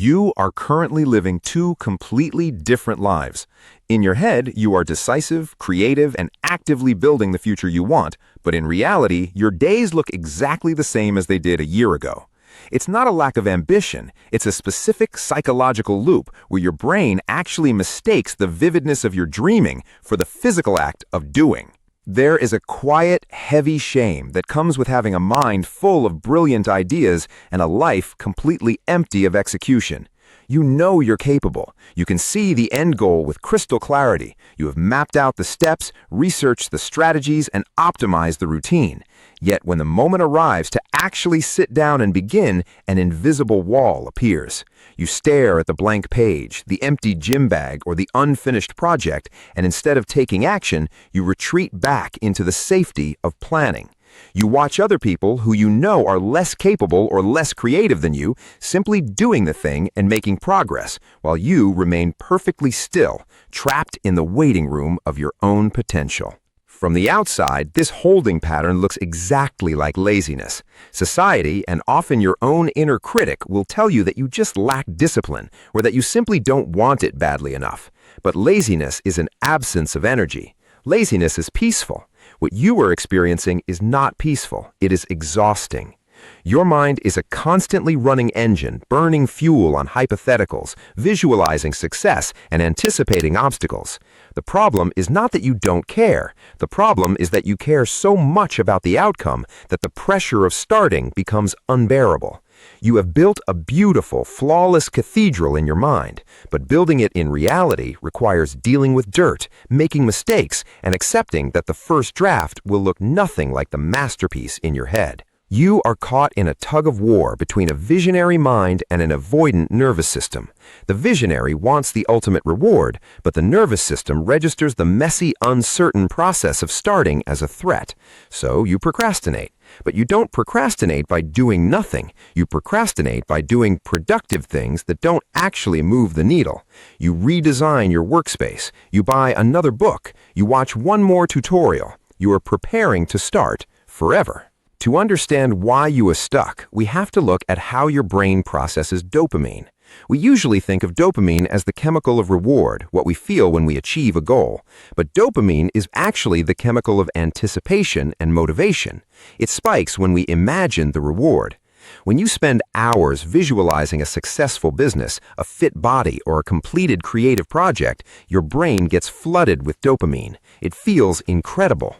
You are currently living two completely different lives. In your head, you are decisive, creative, and actively building the future you want, but in reality, your days look exactly the same as they did a year ago. It's not a lack of ambition, it's a specific psychological loop where your brain actually mistakes the vividness of your dreaming for the physical act of doing. There is a quiet, heavy shame that comes with having a mind full of brilliant ideas and a life completely empty of execution. You know you're capable. You can see the end goal with crystal clarity. You have mapped out the steps, researched the strategies, and optimized the routine. Yet when the moment arrives to actually sit down and begin, an invisible wall appears. You stare at the blank page, the empty gym bag, or the unfinished project, and instead of taking action, you retreat back into the safety of planning. You watch other people who you know are less capable or less creative than you, simply doing the thing and making progress, while you remain perfectly still, trapped in the waiting room of your own potential. From the outside, this holding pattern looks exactly like laziness. Society, and often your own inner critic, will tell you that you just lack discipline, or that you simply don't want it badly enough. But laziness is an absence of energy. Laziness is peaceful. What you are experiencing is not peaceful. It is exhausting. Your mind is a constantly running engine, burning fuel on hypotheticals, visualizing success, and anticipating obstacles. The problem is not that you don't care. The problem is that you care so much about the outcome that the pressure of starting becomes unbearable. You have built a beautiful, flawless cathedral in your mind, but building it in reality requires dealing with dirt, making mistakes, and accepting that the first draft will look nothing like the masterpiece in your head. You are caught in a tug-of-war between a visionary mind and an avoidant nervous system. The visionary wants the ultimate reward, but the nervous system registers the messy, uncertain process of starting as a threat. So you procrastinate. But you don't procrastinate by doing nothing. You procrastinate by doing productive things that don't actually move the needle. You redesign your workspace. You buy another book. You watch one more tutorial. You are preparing to start forever. To understand why you are stuck, we have to look at how your brain processes dopamine. We usually think of dopamine as the chemical of reward, what we feel when we achieve a goal. But dopamine is actually the chemical of anticipation and motivation. It spikes when we imagine the reward. When you spend hours visualizing a successful business, a fit body, or a completed creative project, your brain gets flooded with dopamine. It feels incredible.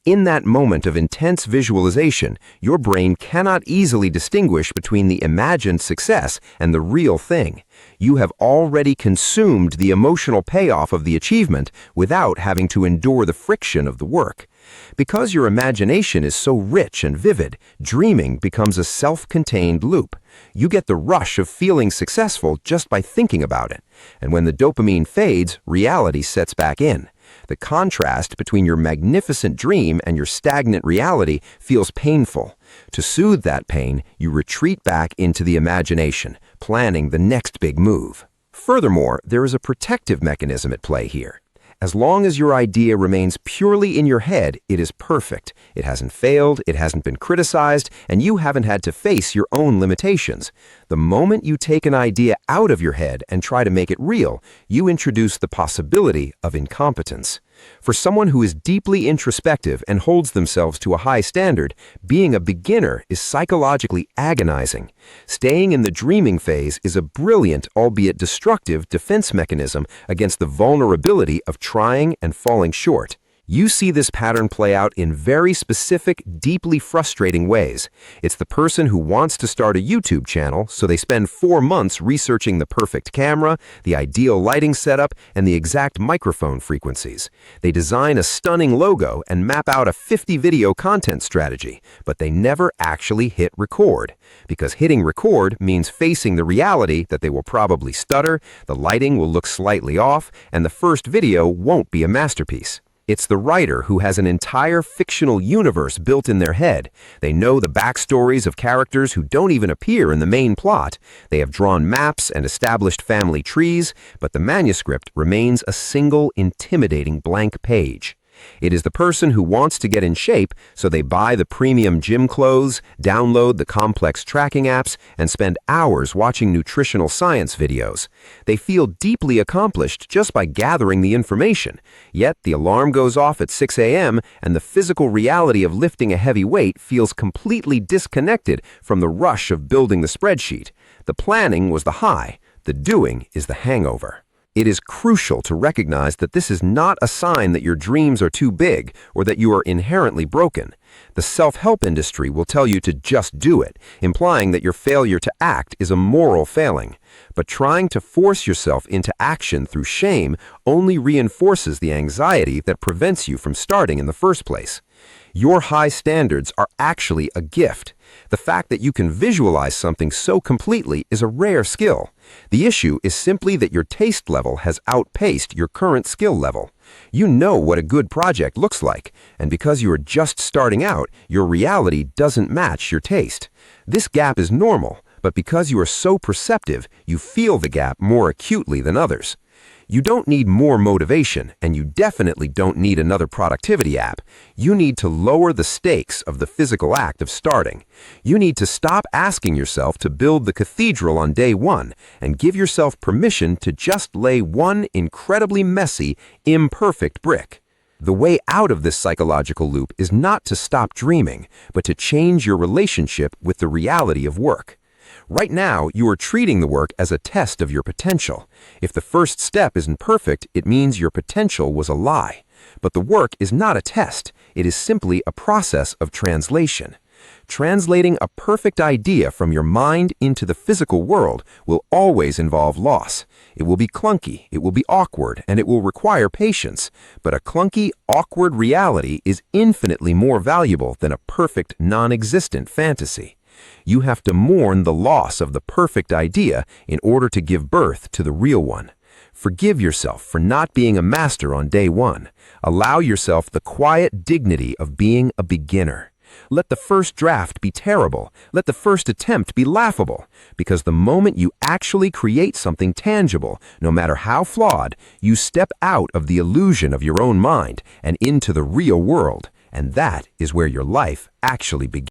In that moment of intense visualization, your brain cannot easily distinguish between the imagined success and the real thing. You have already consumed the emotional payoff of the achievement without having to endure the friction of the work. Because your imagination is so rich and vivid, dreaming becomes a self-contained loop. You get the rush of feeling successful just by thinking about it. And when the dopamine fades, reality sets back in. The contrast between your magnificent dream and your stagnant reality feels painful. To soothe that pain, you retreat back into the imagination, planning the next big move. Furthermore, there is a protective mechanism at play here. As long as your idea remains purely in your head, it is perfect. It hasn't failed, it hasn't been criticized, and you haven't had to face your own limitations. The moment you take an idea out of your head and try to make it real, you introduce the possibility of incompetence. For someone who is deeply introspective and holds themselves to a high standard, being a beginner is psychologically agonizing. Staying in the dreaming phase is a brilliant, albeit destructive, defense mechanism against the vulnerability of trying and falling short. You see this pattern play out in very specific, deeply frustrating ways. It's the person who wants to start a YouTube channel, so they spend 4 months researching the perfect camera, the ideal lighting setup, and the exact microphone frequencies. They design a stunning logo and map out a 50-video content strategy, but they never actually hit record. Because hitting record means facing the reality that they will probably stutter, the lighting will look slightly off, and the first video won't be a masterpiece. It's the writer who has an entire fictional universe built in their head. They know the backstories of characters who don't even appear in the main plot. They have drawn maps and established family trees, but the manuscript remains a single, intimidating blank page. It is the person who wants to get in shape, so they buy the premium gym clothes, download the complex tracking apps, and spend hours watching nutritional science videos. They feel deeply accomplished just by gathering the information, yet the alarm goes off at 6 a.m. and the physical reality of lifting a heavy weight feels completely disconnected from the rush of building the spreadsheet. The planning was the high, the doing is the hangover. It is crucial to recognize that this is not a sign that your dreams are too big or that you are inherently broken. The self-help industry will tell you to just do it, implying that your failure to act is a moral failing. But trying to force yourself into action through shame only reinforces the anxiety that prevents you from starting in the first place. Your high standards are actually a gift. The fact that you can visualize something so completely is a rare skill. The issue is simply that your taste level has outpaced your current skill level. You know what a good project looks like, and because you are just starting out, your reality doesn't match your taste. This gap is normal, but because you are so perceptive, you feel the gap more acutely than others. You don't need more motivation, and you definitely don't need another productivity app. You need to lower the stakes of the physical act of starting. You need to stop asking yourself to build the cathedral on day one and give yourself permission to just lay one incredibly messy, imperfect brick. The way out of this psychological loop is not to stop dreaming, but to change your relationship with the reality of work. Right now, you are treating the work as a test of your potential. If the first step isn't perfect, it means your potential was a lie. But the work is not a test. It is simply a process of translation. Translating a perfect idea from your mind into the physical world will always involve loss. It will be clunky, it will be awkward, and it will require patience. But a clunky, awkward reality is infinitely more valuable than a perfect, non-existent fantasy. You have to mourn the loss of the perfect idea in order to give birth to the real one. Forgive yourself for not being a master on day one. Allow yourself the quiet dignity of being a beginner. Let the first draft be terrible. Let the first attempt be laughable. Because the moment you actually create something tangible, no matter how flawed, you step out of the illusion of your own mind and into the real world. And that is where your life actually begins.